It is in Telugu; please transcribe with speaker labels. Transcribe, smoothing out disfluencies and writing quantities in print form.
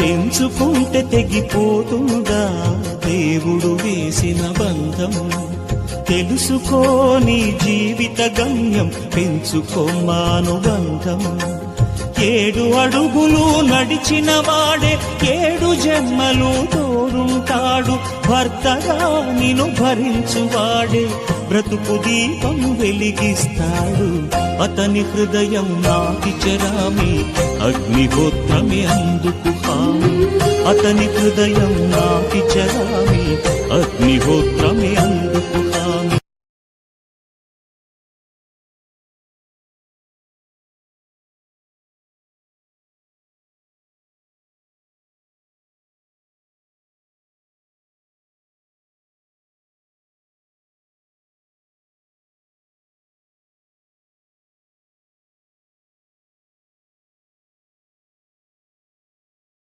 Speaker 1: పెంచుకుంటే తెగిపోతుందా దేవుడు వేసిన బంధం? తెలుసుకో నీ జీవిత గమ్యం, పెంచుకోమానుబంధం. 7 అడుగులు నడిచిన వాడే 7 జన్మలు తోడుంటాడు. భర్తగా నిన్ను భరించువాడే బ్రతుకు దీపం వెలిగిస్తాడు. అతని హృదయం నాకి చరామి, అగ్నిహోత్రమే అందుకు హామీ. అతని హృదయం నాకి చరామి, అగ్నిహోత్రమే అందుకు